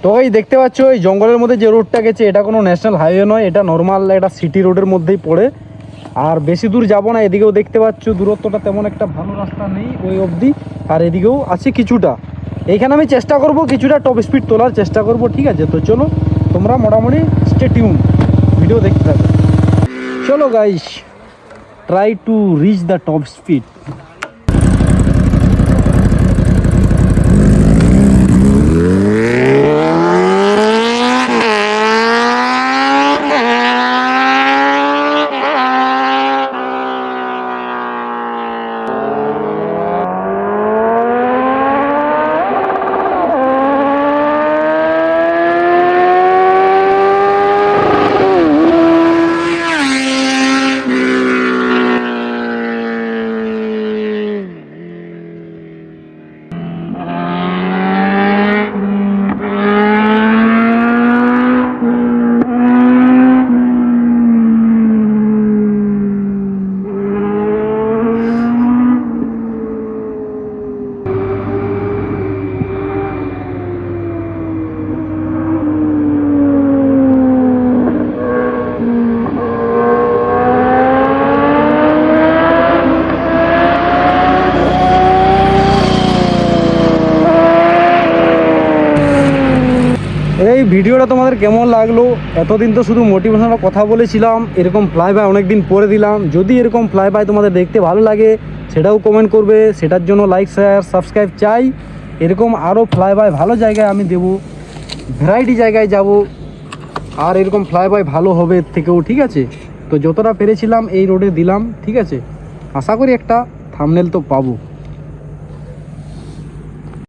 তো এই দেখতে পাচ্ছ এই জঙ্গলের মধ্যে যে রোডটা গেছে এটা কোনো ন্যাশনাল হাইওয়ে নয়, এটা নর্মাল একটা সিটি রোডের মধ্যেই পড়ে। আর বেশি দূর যাব না, এদিকেও দেখতে পাচ্ছ দূরত্বটা তেমন একটা ভালো রাস্তা নেই ওই অবধি, আর এদিকেও আছে কিছুটা। এইখানে আমি চেষ্টা করব কিছুটা টপ স্পিড তোলার চেষ্টা করব, ঠিক আছে? তো চলো তোমরা মোটামুটি স্টে টিউন, ভিডিও দেখতে থাকো। চলো guys, try to reach the top speed. এই ভিডিওটা তোমাদের কেমন লাগলো? এতদিন তো শুধু মোটিভেশনাল কথা বলেছিলাম, এরকম ফ্লাই বাই অনেক দিন পরে দিলাম। যদি এরকম ফ্লাই বাই তোমাদের দেখতে ভালো লাগে সেটাও কমেন্ট করবে, সেটার জন্য লাইক শেয়ার সাবস্ক্রাইব চাই। এরকম আরও ফ্লাই বাই ভালো জায়গায় আমি দেব, ভ্যারাইটি জায়গায় যাব, আর এরকম ফ্লাই বাই ভালো হবে এর থেকেও, ঠিক আছে? তো যতটা পেরেছিলাম এই রোডে দিলাম, ঠিক আছে? আশা করি একটা থাম্বনেল তো পাবো।